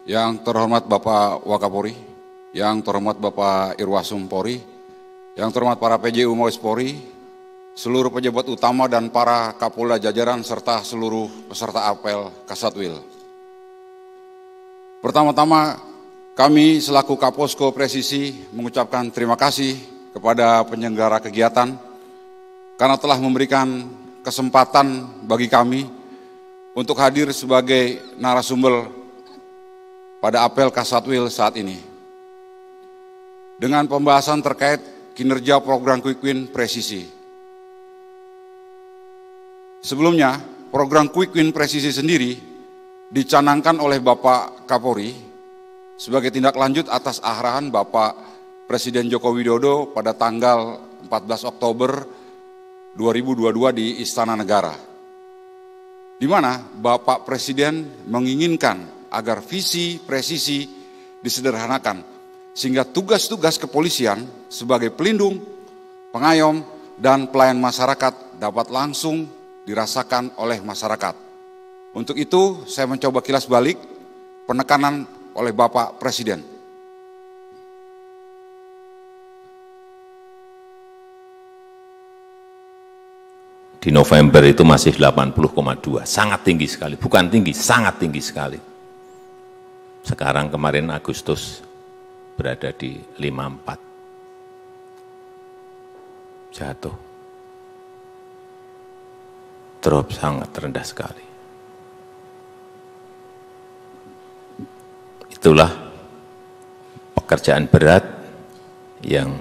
Yang terhormat Bapak Wakapolri, yang terhormat Bapak Irwasum Polri, yang terhormat para PJU Mabes Polri, seluruh pejabat utama dan para Kapolda jajaran serta seluruh peserta apel Kasatwil. Pertama-tama kami selaku Kaposko Presisi mengucapkan terima kasih kepada penyelenggara kegiatan karena telah memberikan kesempatan bagi kami untuk hadir sebagai narasumber pada apel Kasatwil saat ini. Dengan pembahasan terkait kinerja program Quick Win Presisi. Sebelumnya, program Quick Win Presisi sendiri dicanangkan oleh Bapak Kapolri sebagai tindak lanjut atas arahan Bapak Presiden Joko Widodo pada tanggal 14 Oktober 2022 di Istana Negara. Di mana Bapak Presiden menginginkan agar visi presisi disederhanakan sehingga tugas-tugas kepolisian sebagai pelindung, pengayom, dan pelayan masyarakat dapat langsung dirasakan oleh masyarakat. Untuk itu saya mencoba kilas balik penekanan oleh Bapak Presiden. Di November itu masih 80,2, sangat tinggi sekali, bukan tinggi, sangat tinggi sekali. Sekarang kemarin Agustus berada di 54, jatuh, drop sangat rendah sekali. Itulah pekerjaan berat yang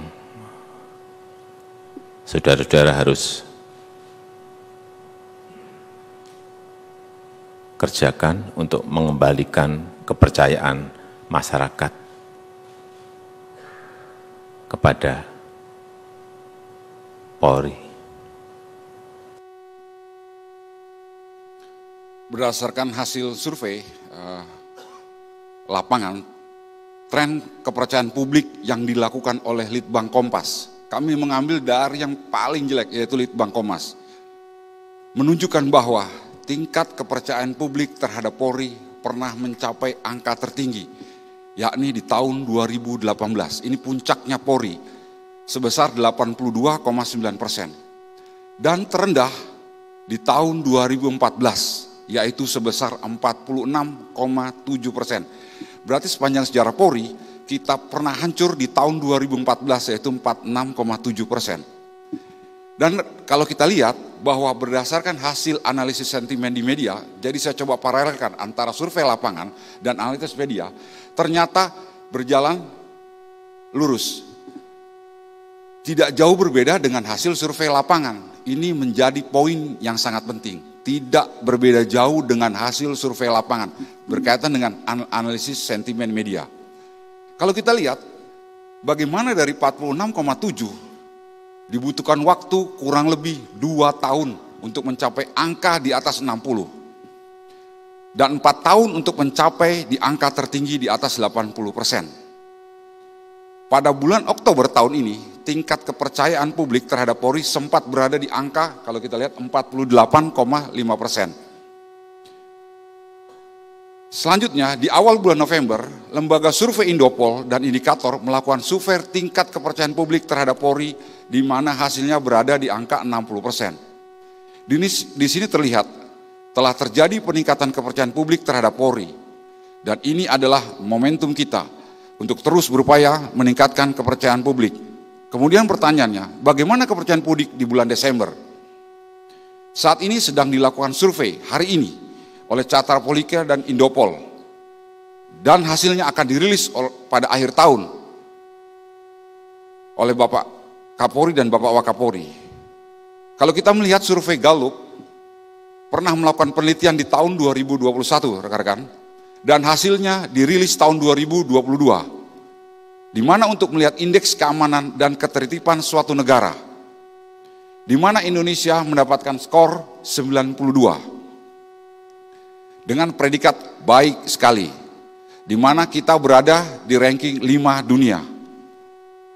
saudara-saudara harus kerjakan untuk mengembalikan kepercayaan masyarakat kepada Polri. Berdasarkan hasil survei lapangan, tren kepercayaan publik yang dilakukan oleh Litbang Kompas, kami mengambil dari yang paling jelek yaitu Litbang Kompas, menunjukkan bahwa tingkat kepercayaan publik terhadap Polri pernah mencapai angka tertinggi, yakni di tahun 2018. Ini puncaknya Polri, sebesar 82,9%. Dan terendah di tahun 2014, yaitu sebesar 46,7%. Berarti sepanjang sejarah Polri, kita pernah hancur di tahun 2014, yaitu 46,7%. Dan kalau kita lihat bahwa berdasarkan hasil analisis sentimen di media, jadi saya coba paralelkan antara survei lapangan dan analisis media, ternyata berjalan lurus. Tidak jauh berbeda dengan hasil survei lapangan. Ini menjadi poin yang sangat penting. Tidak berbeda jauh dengan hasil survei lapangan berkaitan dengan analisis sentimen media. Kalau kita lihat bagaimana dari 46,7 dibutuhkan waktu kurang lebih 2 tahun untuk mencapai angka di atas 60. Dan 4 tahun untuk mencapai di angka tertinggi di atas 80%. Pada bulan Oktober tahun ini, tingkat kepercayaan publik terhadap Polri sempat berada di angka, kalau kita lihat 48,5%. Selanjutnya, di awal bulan November, lembaga survei Indopol dan Indikator melakukan survei tingkat kepercayaan publik terhadap Polri, di mana hasilnya berada di angka 60%. Di sini terlihat telah terjadi peningkatan kepercayaan publik terhadap Polri, dan ini adalah momentum kita untuk terus berupaya meningkatkan kepercayaan publik. Kemudian pertanyaannya, bagaimana kepercayaan publik di bulan Desember? Saat ini sedang dilakukan survei hari ini oleh Carta Politika dan Indopol. Dan hasilnya akan dirilis pada akhir tahun oleh Bapak Kapolri dan Bapak Wakapolri. Kalau kita melihat survei Gallup, pernah melakukan penelitian di tahun 2021, rekan-rekan, dan hasilnya dirilis tahun 2022, di mana untuk melihat indeks keamanan dan ketertiban suatu negara, di mana Indonesia mendapatkan skor 92, dengan predikat baik sekali, di mana kita berada di ranking 5 dunia.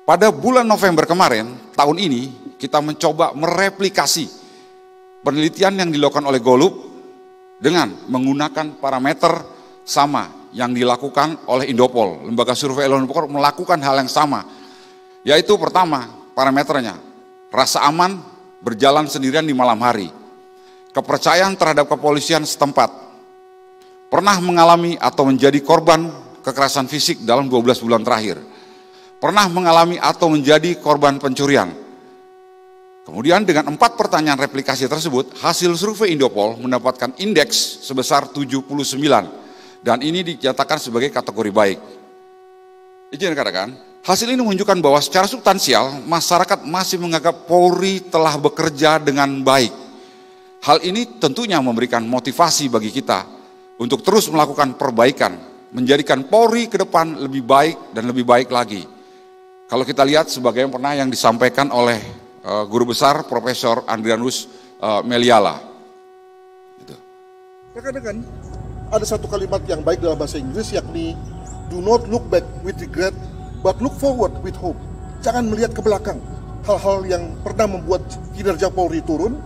Pada bulan November kemarin, tahun ini, kita mencoba mereplikasi penelitian yang dilakukan oleh Gallup dengan menggunakan parameter sama, yang dilakukan oleh Indopol, lembaga survei Indopol melakukan hal yang sama, yaitu pertama parameternya, rasa aman berjalan sendirian di malam hari, kepercayaan terhadap kepolisian setempat, pernah mengalami atau menjadi korban kekerasan fisik dalam 12 bulan terakhir, pernah mengalami atau menjadi korban pencurian. Kemudian dengan 4 pertanyaan replikasi tersebut, hasil survei Indopol mendapatkan indeks sebesar 79 dan ini dinyatakan sebagai kategori baik. Izin katakan, hasil ini menunjukkan bahwa secara substansial masyarakat masih menganggap Polri telah bekerja dengan baik. Hal ini tentunya memberikan motivasi bagi kita untuk terus melakukan perbaikan, menjadikan Polri ke depan lebih baik dan lebih baik lagi. Kalau kita lihat sebagai yang disampaikan oleh Guru Besar Profesor Andrianus Meliala. Rekan-rekan, ada satu kalimat yang baik dalam bahasa Inggris yakni do not look back with regret, but look forward with hope. Jangan melihat ke belakang hal-hal yang pernah membuat kinerja Polri turun,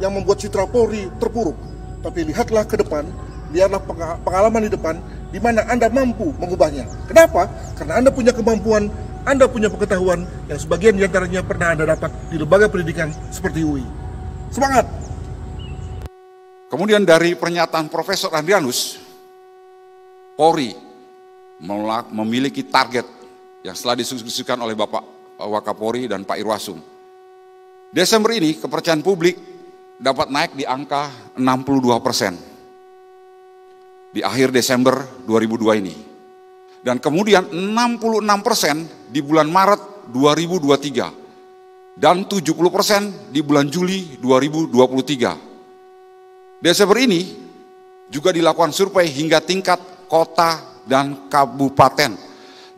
yang membuat citra Polri terpuruk. Tapi lihatlah ke depan, lihatlah pengalaman di depan, di mana Anda mampu mengubahnya. Kenapa? Karena Anda punya kemampuan, Anda punya pengetahuan yang sebagian diantaranya pernah Anda dapat di lembaga pendidikan seperti UI. Semangat! Kemudian dari pernyataan Profesor Andrianus, Polri memiliki target yang setelah didiskusikan oleh Bapak Wakapolri dan Pak Irwasum. Desember ini kepercayaan publik dapat naik di angka 62% di akhir Desember 2002 ini. Dan kemudian 66% di bulan Maret 2023 dan 70% di bulan Juli 2023. Desember ini juga dilakukan survei hingga tingkat kota dan kabupaten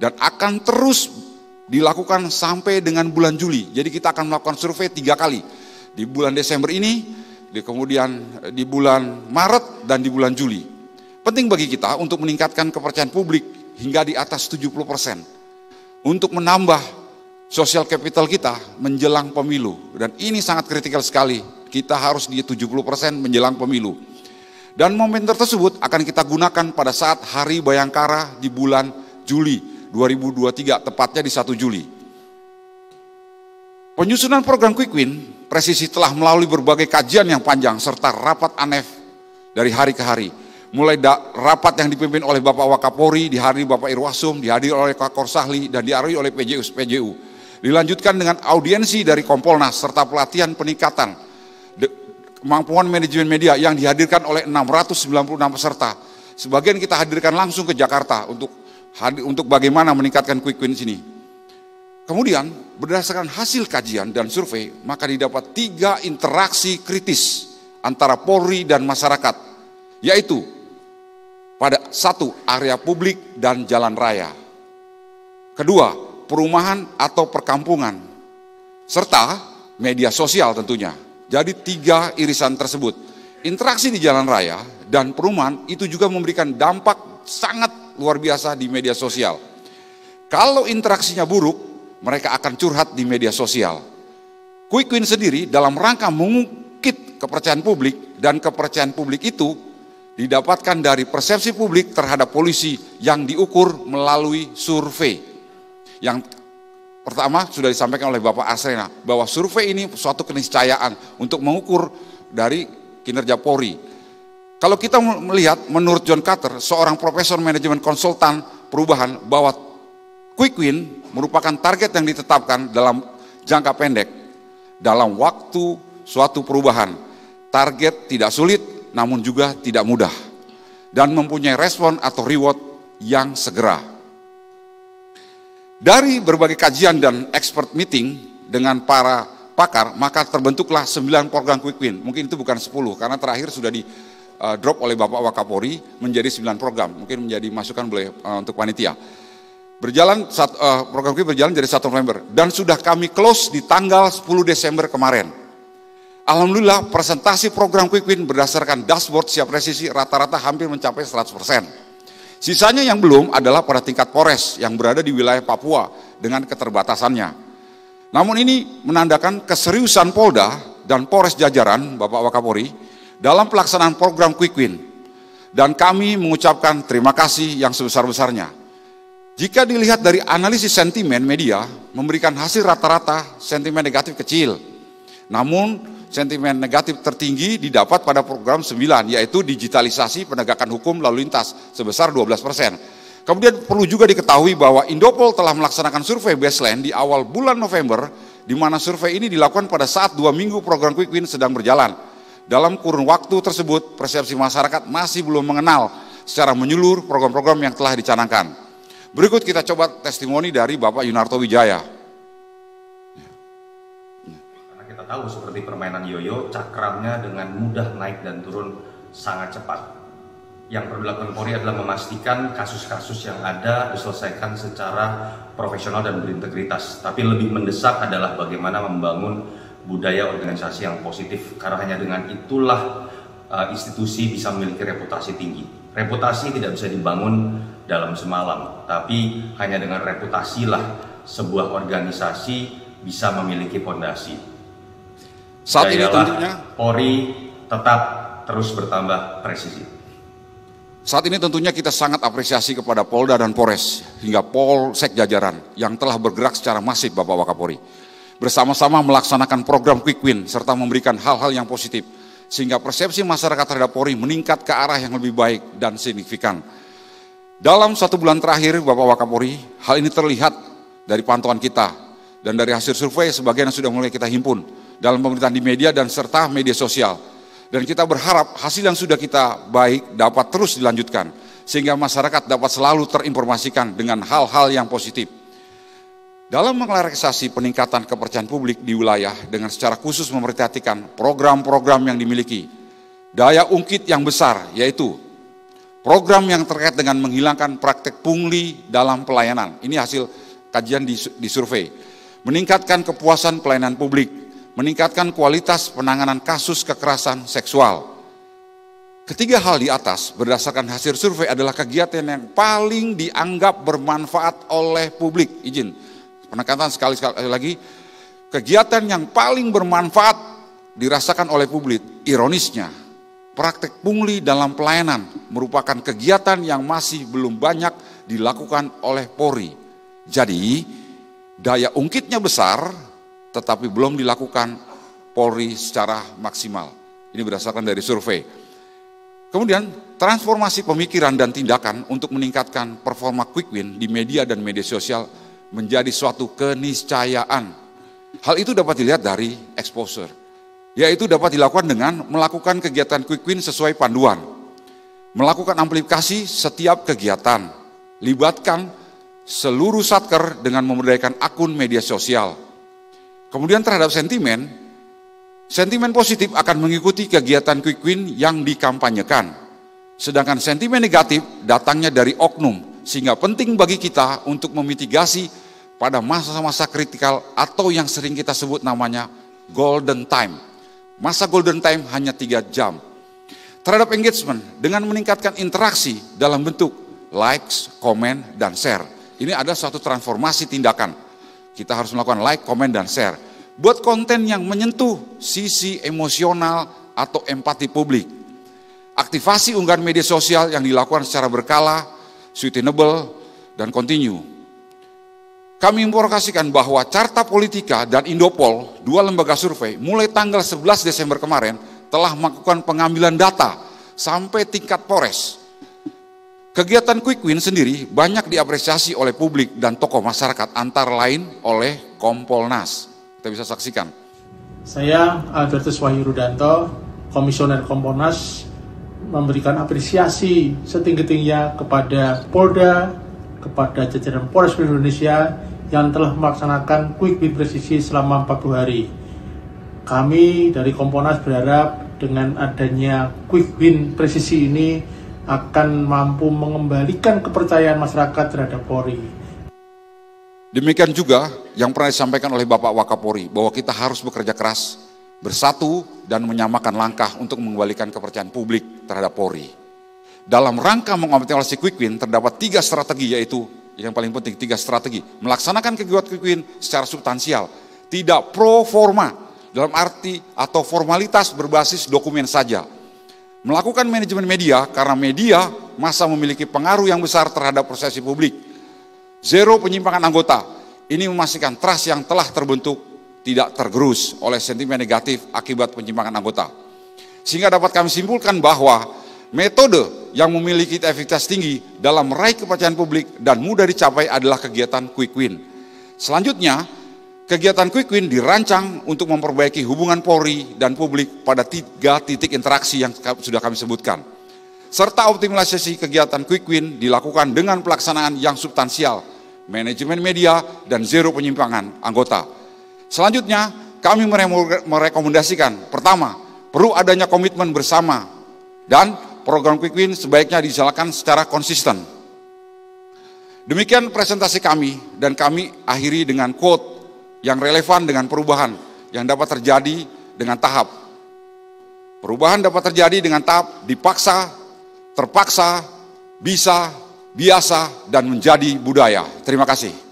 dan akan terus dilakukan sampai dengan bulan Juli. Jadi kita akan melakukan survei 3 kali, di bulan Desember ini, kemudian di bulan Maret dan di bulan Juli. Penting bagi kita untuk meningkatkan kepercayaan publik hingga di atas 70%. Untuk menambah social capital kita menjelang pemilu. Dan ini sangat kritikal sekali. Kita harus di 70% menjelang pemilu. Dan momen tersebut akan kita gunakan pada saat Hari Bayangkara di bulan Juli 2023, tepatnya di 1 Juli. Penyusunan program Quick Win, Presisi telah melalui berbagai kajian yang panjang serta rapat ANEF dari hari ke hari. Mulai rapat yang dipimpin oleh Bapak Wakapolri, dihadiri Bapak Irwasum, dihadiri oleh Kak Korsahli, dan dihadiri oleh PJU. Dilanjutkan dengan audiensi dari Kompolnas serta pelatihan peningkatan kemampuan manajemen media yang dihadirkan oleh 696 peserta. Sebagian kita hadirkan langsung ke Jakarta untuk bagaimana meningkatkan Quick Win sini. Kemudian berdasarkan hasil kajian dan survei, maka didapat 3 interaksi kritis antara Polri dan masyarakat, yaitu pada 1, area publik dan jalan raya. Kedua, perumahan atau perkampungan, serta media sosial tentunya. Jadi 3 irisan tersebut. Interaksi di jalan raya dan perumahan itu juga memberikan dampak sangat luar biasa di media sosial. Kalau interaksinya buruk, mereka akan curhat di media sosial. Quick Win sendiri dalam rangka mengungkit kepercayaan publik, dan kepercayaan publik itu didapatkan dari persepsi publik terhadap polisi yang diukur melalui survei. Yang pertama sudah disampaikan oleh Bapak Asrena, bahwa survei ini suatu keniscayaan untuk mengukur dari kinerja Polri. Kalau kita melihat menurut John Carter, seorang profesor manajemen konsultan perubahan, bahwa Quick Win merupakan target yang ditetapkan dalam jangka pendek, dalam waktu suatu perubahan. Target tidak sulit, namun juga tidak mudah, dan mempunyai respon atau reward yang segera. Dari berbagai kajian dan expert meeting dengan para pakar, maka terbentuklah 9 program Quick Win. Mungkin itu bukan 10, karena terakhir sudah di drop oleh Bapak Wakapolri menjadi 9 program, mungkin menjadi masukan boleh untuk panitia. Program Quick berjalan dari 1 November, dan sudah kami close di tanggal 10 Desember kemarin. Alhamdulillah presentasi program Quick Win berdasarkan dashboard siap presisi rata-rata hampir mencapai 100%. Sisanya yang belum adalah pada tingkat Polres yang berada di wilayah Papua dengan keterbatasannya. Namun ini menandakan keseriusan Polda dan Polres jajaran Bapak Wakapolri dalam pelaksanaan program Quick Win. Dan kami mengucapkan terima kasih yang sebesar-besarnya. Jika dilihat dari analisis sentimen media, memberikan hasil rata-rata sentimen negatif kecil. Namun, sentimen negatif tertinggi didapat pada program 9, yaitu digitalisasi penegakan hukum lalu lintas sebesar 12%. Kemudian perlu juga diketahui bahwa Indopol telah melaksanakan survei baseline di awal bulan November, di mana survei ini dilakukan pada saat 2 minggu program Quick Win sedang berjalan. Dalam kurun waktu tersebut, persepsi masyarakat masih belum mengenal secara menyeluruh program-program yang telah dicanangkan. Berikut kita coba testimoni dari Bapak Yunarto Wijaya. Karena kita tahu seperti permainan yoyo, cakramnya dengan mudah naik dan turun sangat cepat. Yang perlu dilakukan Polri adalah memastikan kasus-kasus yang ada diselesaikan secara profesional dan berintegritas. Tapi lebih mendesak adalah bagaimana membangun budaya organisasi yang positif. Karena hanya dengan itulah institusi bisa memiliki reputasi tinggi. Reputasi tidak bisa dibangun dalam semalam, tapi hanya dengan reputasilah sebuah organisasi bisa memiliki fondasi. Saat ini tentunya Polri tetap terus bertambah presisi. Saat ini tentunya kita sangat apresiasi kepada Polda dan Polres hingga Polsek jajaran yang telah bergerak secara masif Bapak Wakapolri. Bersama-sama melaksanakan program Quick Win serta memberikan hal-hal yang positif sehingga persepsi masyarakat terhadap Polri meningkat ke arah yang lebih baik dan signifikan. Dalam 1 bulan terakhir Bapak Wakapolri, hal ini terlihat dari pantauan kita dan dari hasil survei sebagian yang sudah mulai kita himpun dalam pemberitaan di media dan serta media sosial. Dan kita berharap hasil yang sudah kita baik dapat terus dilanjutkan sehingga masyarakat dapat selalu terinformasikan dengan hal-hal yang positif. Dalam mengklarifikasi peningkatan kepercayaan publik di wilayah dengan secara khusus memperhatikan program-program yang dimiliki, daya ungkit yang besar yaitu program yang terkait dengan menghilangkan praktek pungli dalam pelayanan. Ini hasil kajian di survei. Meningkatkan kepuasan pelayanan publik, meningkatkan kualitas penanganan kasus kekerasan seksual. Ketiga hal di atas berdasarkan hasil survei adalah kegiatan yang paling dianggap bermanfaat oleh publik. Izin, penekanan sekali lagi, kegiatan yang paling bermanfaat dirasakan oleh publik. Ironisnya, praktek pungli dalam pelayanan merupakan kegiatan yang masih belum banyak dilakukan oleh Polri. Jadi, daya ungkitnya besar, tetapi belum dilakukan Polri secara maksimal. Ini berdasarkan dari survei. Kemudian, transformasi pemikiran dan tindakan untuk meningkatkan performa Quick Win di media dan media sosial menjadi suatu keniscayaan. Hal itu dapat dilihat dari exposure, yaitu dapat dilakukan dengan melakukan kegiatan Quick Win sesuai panduan, melakukan amplifikasi setiap kegiatan, libatkan seluruh satker dengan memberdayakan akun media sosial. Kemudian terhadap sentimen positif akan mengikuti kegiatan Quick Win yang dikampanyekan. Sedangkan sentimen negatif datangnya dari oknum, sehingga penting bagi kita untuk memitigasi pada masa-masa kritikal atau yang sering kita sebut namanya golden time. Masa golden time hanya 3 jam. Terhadap engagement dengan meningkatkan interaksi dalam bentuk likes, komen, dan share. Ini ada suatu transformasi tindakan. Kita harus melakukan like, komen, dan share. Buat konten yang menyentuh sisi emosional atau empati publik. Aktivasi unggahan media sosial yang dilakukan secara berkala, sustainable, dan continue. Kami mempromosikan bahwa Carta Politika dan Indopol, 2 lembaga survei, mulai tanggal 11 Desember kemarin telah melakukan pengambilan data sampai tingkat Polres. Kegiatan Quick Win sendiri banyak diapresiasi oleh publik dan tokoh masyarakat, antara lain oleh Kompolnas. Kita bisa saksikan. Saya Albertus Wahyu Rudanto, Komisioner Kompolnas, memberikan apresiasi setinggi-tingginya kepada Polda, kepada jajaran Polres Indonesia yang telah melaksanakan Quick Win presisi selama 40 hari. Kami dari Kompolnas berharap dengan adanya Quick Win presisi ini akan mampu mengembalikan kepercayaan masyarakat terhadap Polri. Demikian juga yang pernah disampaikan oleh Bapak Wakapolri bahwa kita harus bekerja keras, bersatu, dan menyamakan langkah untuk mengembalikan kepercayaan publik terhadap Polri. Dalam rangka mengoptimalisasi Quick Win terdapat 3 strategi, yaitu yang paling penting 3 strategi. Melaksanakan kegiatan Quick Win secara substansial, tidak pro forma dalam arti atau formalitas berbasis dokumen saja. Melakukan manajemen media karena media masa memiliki pengaruh yang besar terhadap persepsi publik. Zero penyimpangan anggota. Ini memastikan trust yang telah terbentuk tidak tergerus oleh sentimen negatif akibat penyimpangan anggota. Sehingga dapat kami simpulkan bahwa metode yang memiliki efektivitas tinggi dalam meraih kepercayaan publik dan mudah dicapai adalah kegiatan quick win. Selanjutnya, kegiatan quick win dirancang untuk memperbaiki hubungan Polri dan publik pada 3 titik interaksi yang sudah kami sebutkan. Serta optimalisasi kegiatan quick win dilakukan dengan pelaksanaan yang substansial, manajemen media, dan zero penyimpangan anggota. Selanjutnya, kami merekomendasikan, pertama, perlu adanya komitmen bersama, dan program quick win sebaiknya dijalankan secara konsisten. Demikian presentasi kami, dan kami akhiri dengan quote yang relevan dengan perubahan yang dapat terjadi dengan tahap. Perubahan dapat terjadi dengan tahap dipaksa, terpaksa, bisa, biasa, dan menjadi budaya. Terima kasih.